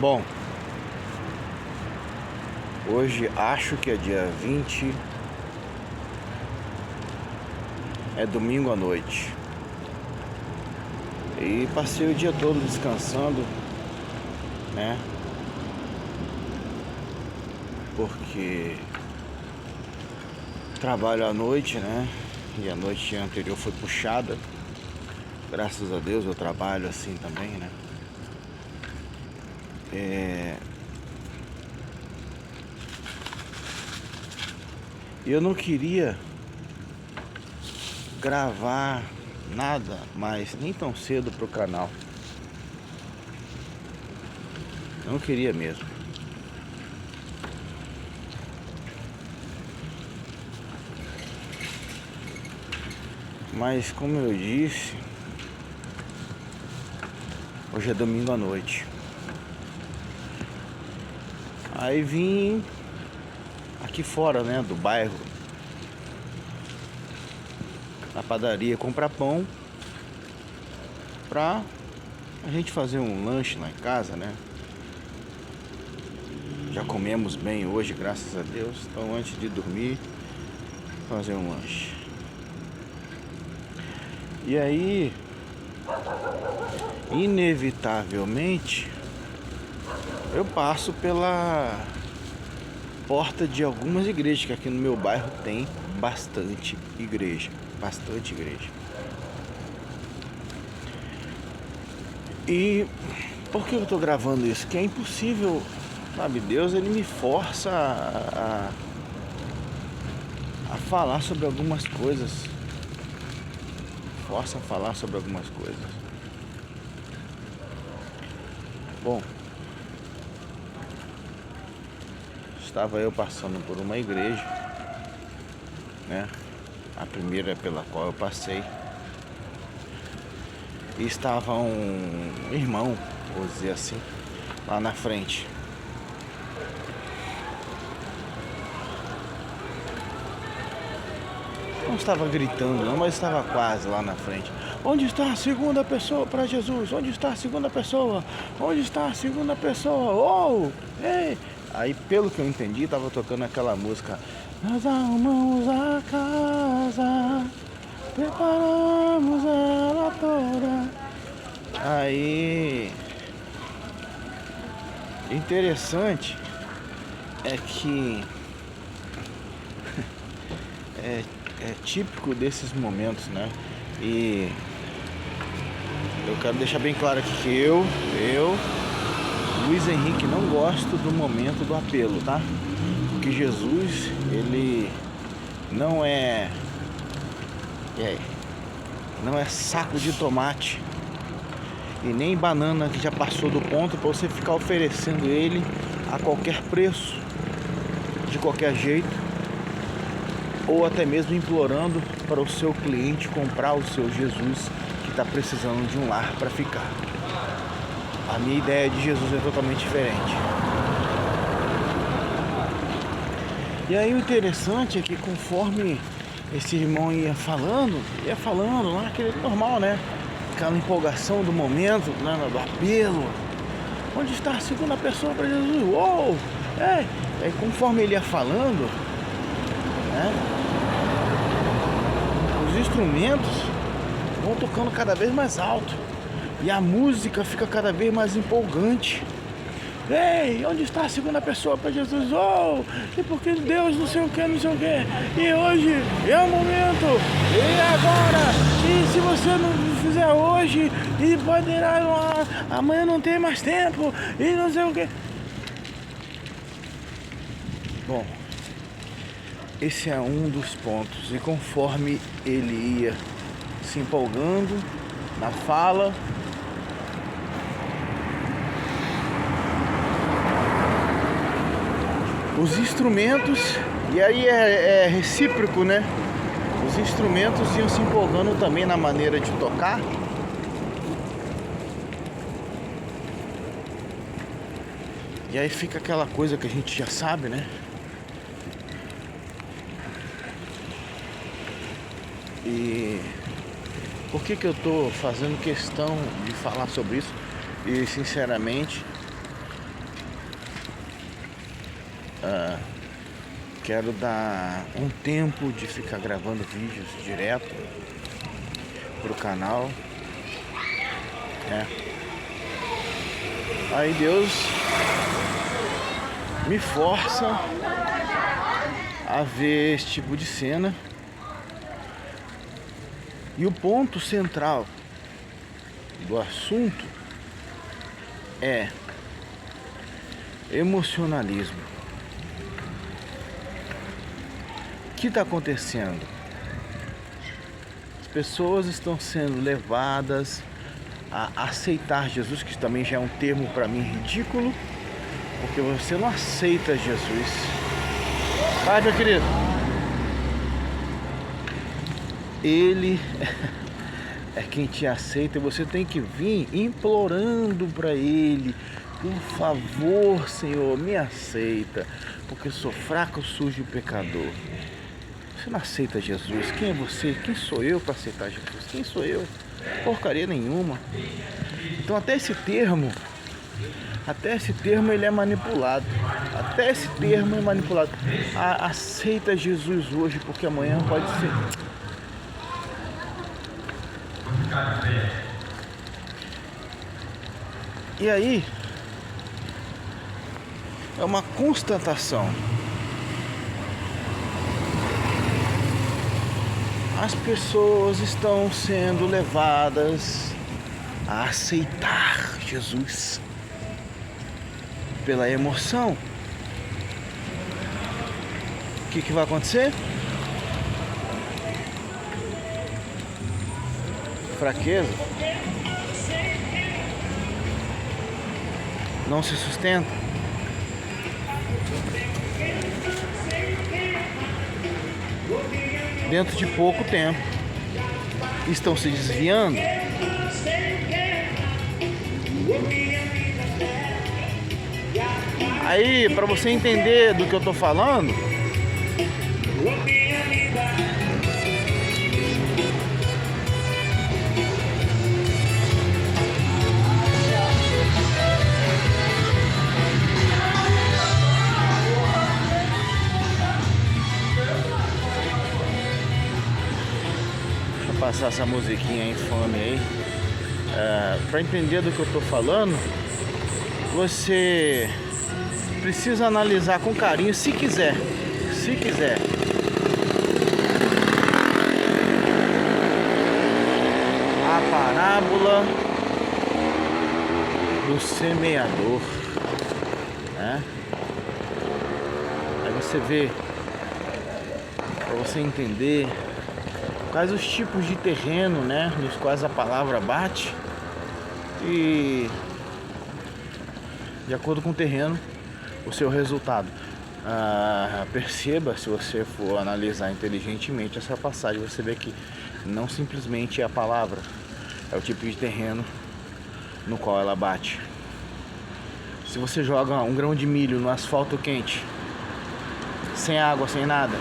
Bom, hoje acho que é dia 20, é domingo à noite. E passei o dia todo descansando, né? Porque trabalho à noite, né? E a noite anterior foi puxada. Graças a Deus eu trabalho assim também, né? Eu não queria gravar nada mais, nem tão cedo pro canal. Eu não queria mesmo. Mas como eu disse, hoje é domingo à noite. Aí vim aqui fora, né, do bairro, na padaria comprar pão pra a gente fazer um lanche lá em casa, né? Já comemos bem hoje, graças a Deus. Então antes de dormir, fazer um lanche. E aí, inevitavelmente, eu passo pela porta de algumas igrejas, que aqui no meu bairro tem bastante igreja. Bastante igreja. E por que eu tô gravando isso? Que é impossível, sabe? Deus, ele me força a falar sobre algumas coisas. Força a falar sobre algumas coisas. Bom, estava eu passando por uma igreja, né? A primeira pela qual eu passei. E estava um irmão, vou dizer assim, lá na frente. Não estava gritando não, mas estava quase lá na frente. Onde está a segunda pessoa para Jesus? Onde está a segunda pessoa? Onde está a segunda pessoa? Oh! Ei! Aí, pelo que eu entendi, estava tocando aquela música. Nós arrumamos a casa, preparamos ela toda. Aí, interessante é que é típico desses momentos, né? E eu quero deixar bem claro aqui que eu, Luiz Henrique, não gosto do momento do apelo, tá? Porque Jesus, ele não é saco de tomate e nem banana que já passou do ponto para você ficar oferecendo ele a qualquer preço, de qualquer jeito, ou até mesmo implorando para o seu cliente comprar o seu Jesus que está precisando de um lar para ficar. A minha ideia de Jesus é totalmente diferente. E aí o interessante é que conforme esse irmão ia falando lá, aquele normal, né? Aquela empolgação do momento, né? Do apelo. Onde está a segunda pessoa para Jesus? Uou! Aí conforme ele ia falando, né? Os instrumentos vão tocando cada vez mais alto. E a música fica cada vez mais empolgante. Ei, onde está a segunda pessoa para Jesus? Oh, e porque Deus não sei o que, não sei o que. E hoje é o momento. E agora? E se você não fizer hoje, e poderá amanhã não tem mais tempo. E não sei o que. Bom, esse é um dos pontos. E conforme ele ia se empolgando na fala, os instrumentos, e aí é recíproco, né? Os instrumentos iam se empolgando também na maneira de tocar. E aí fica aquela coisa que a gente já sabe, né? E por que eu tô fazendo questão de falar sobre isso? E sinceramente, Quero dar um tempo de ficar gravando vídeos direto pro canal. Aí Deus me força a ver esse tipo de cena. E o ponto central do assunto é emocionalismo. O que está acontecendo? As pessoas estão sendo levadas a aceitar Jesus, que também já é um termo para mim ridículo, porque você não aceita Jesus. Vai, meu querido. Ele é quem te aceita e você tem que vir implorando para Ele: por favor, Senhor, me aceita, porque eu sou fraco, sujo e pecador. Você não aceita Jesus. Quem é você? Quem sou eu para aceitar Jesus? Quem sou eu? Porcaria nenhuma. Então até esse termo ele é manipulado. Até esse termo é manipulado. Aceita Jesus hoje, porque amanhã pode ser. E aí é uma constatação. As pessoas estão sendo levadas a aceitar Jesus pela emoção. O que vai acontecer? Fraqueza. Não se sustenta. Dentro de pouco tempo estão se desviando. Aí, para você entender do que eu tô falando, passar essa musiquinha infame aí. Para entender do que eu tô falando, você precisa analisar com carinho, se quiser, a parábola do semeador, né? Aí você vê, para você entender quais os tipos de terreno, né, nos quais a palavra bate, e de acordo com o terreno, o seu resultado. Perceba, se você for analisar inteligentemente essa passagem, você vê que não simplesmente é a palavra, é o tipo de terreno no qual ela bate. Se você joga um grão de milho no asfalto quente, sem água, sem nada,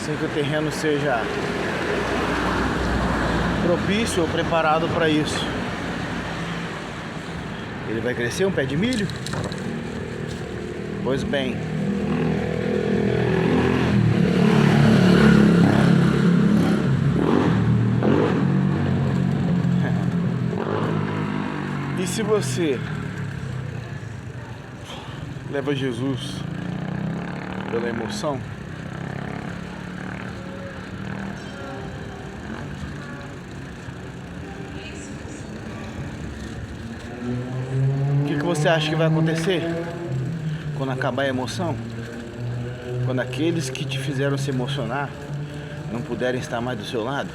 sem que o terreno seja propício ou preparado para isso, ele vai crescer um pé de milho? Pois bem, e se você leva Jesus pela emoção, o que você acha que vai acontecer quando acabar a emoção? Quando aqueles que te fizeram se emocionar não puderem estar mais do seu lado?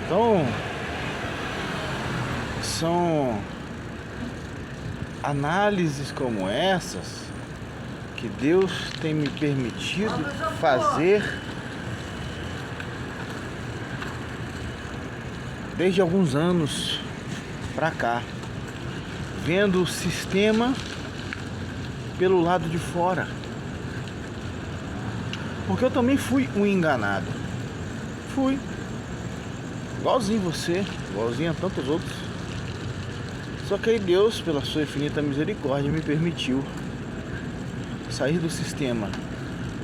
Então, são análises como essas que Deus tem me permitido fazer desde alguns anos pra cá, vendo o sistema pelo lado de fora. Porque eu também fui um enganado. Fui. Igualzinho você, igualzinho a tantos outros. Só que aí Deus, pela sua infinita misericórdia, me permitiu sair do sistema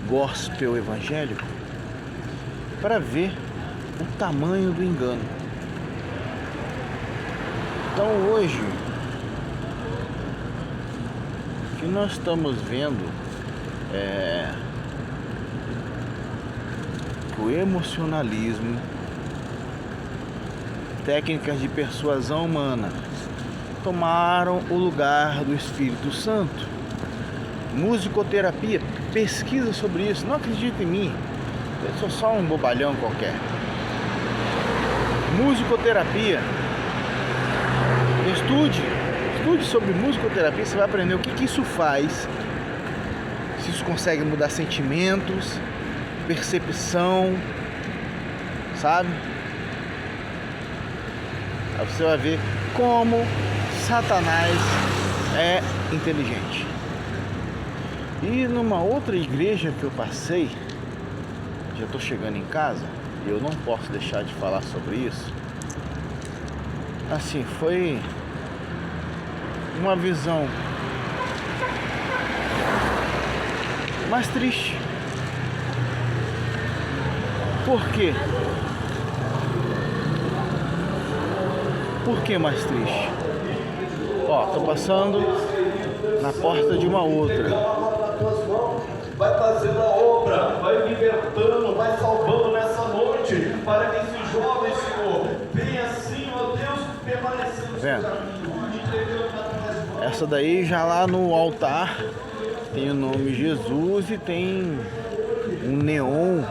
gospel evangélico para ver o tamanho do engano. Então hoje, o que nós estamos vendo é que o emocionalismo, técnicas de persuasão humana tomaram o lugar do Espírito Santo. Musicoterapia, pesquisa sobre isso, não acredita em mim, eu sou só um bobalhão qualquer. Musicoterapia, estude sobre musicoterapia, você vai aprender o que isso faz, se isso consegue mudar sentimentos, percepção, sabe? Aí você vai ver como Satanás é inteligente. E numa outra igreja que eu passei, já estou chegando em casa e eu não posso deixar de falar sobre isso. Assim, foi uma visão mais triste. Por quê? Por que mais triste? Ó, tô passando na porta de uma outra. Vai fazendo a obra, vai libertando, vai salvando nessa noite, para que esses jovens, Senhor, venham assim, ó Deus, permanecendo no seu caminho. Essa daí já lá no altar tem o nome Jesus e tem um neon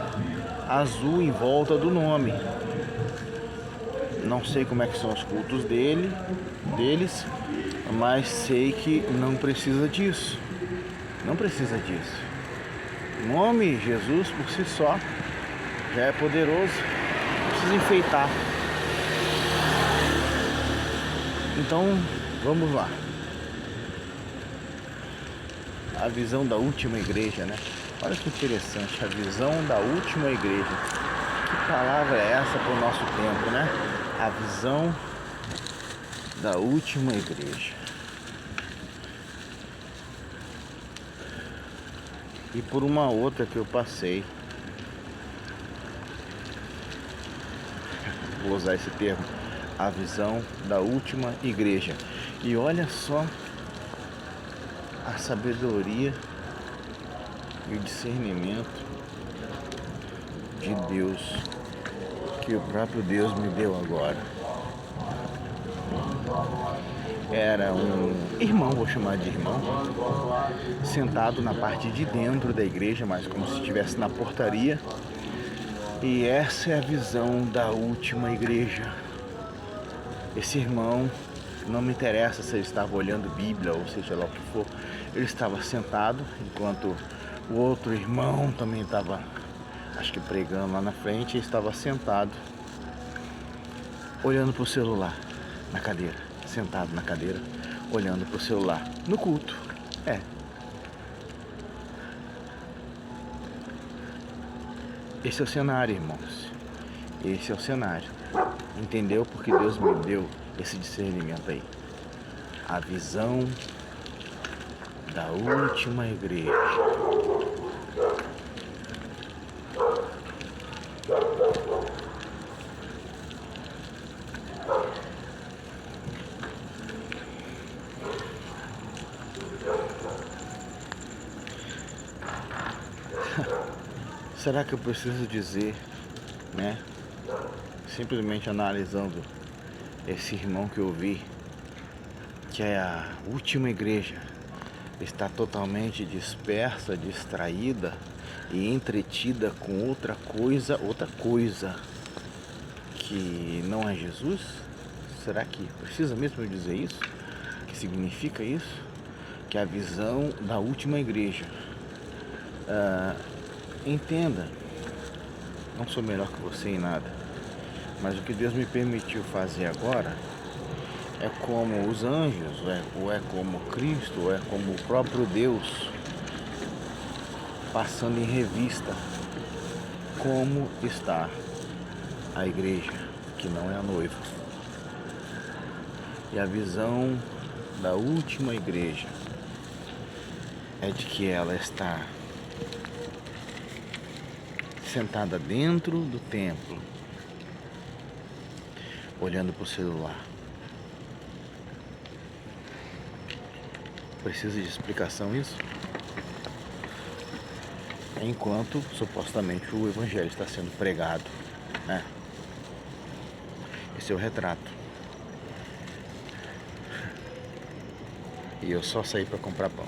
azul em volta do nome. Não sei como é que são os cultos deles, mas sei que não precisa disso. Não precisa disso. O nome Jesus por si só já é poderoso. Não precisa enfeitar. Então, vamos lá. A visão da última igreja, né? Olha que interessante, a visão da última igreja. Que palavra é essa para o nosso tempo, né? A visão da última igreja. E por uma outra que eu passei, vou usar esse termo, a visão da última igreja. E olha só a sabedoria e o discernimento de Deus que o próprio Deus me deu agora. Era um irmão, vou chamar de irmão, sentado na parte de dentro da igreja, mas como se estivesse na portaria. E essa é a visão da última igreja. Esse irmão, não me interessa se ele estava olhando Bíblia ou seja lá o que for, ele estava sentado, enquanto o outro irmão também estava, acho que pregando lá na frente, ele estava sentado, olhando para o celular, na cadeira, sentado na cadeira, olhando para o celular, no culto. Esse é o cenário, irmãos. Esse é o cenário. Entendeu? Porque Deus me deu esse discernimento aí. A visão da última igreja. Será que eu preciso dizer, né? Simplesmente analisando esse irmão que eu vi, que é a última igreja, está totalmente dispersa, distraída e entretida com outra coisa que não é Jesus? Será que precisa mesmo dizer isso? Que significa isso? Que é a visão da última igreja. Entenda, não sou melhor que você em nada, mas o que Deus me permitiu fazer agora é como os anjos, ou é como Cristo, ou é como o próprio Deus passando em revista como está a igreja, que não é a noiva. E a visão da última igreja é de que ela está sentada dentro do templo, olhando para o celular. Precisa de explicação isso? Enquanto supostamente o evangelho está sendo pregado, né? Esse é o retrato. E eu só saí para comprar pão.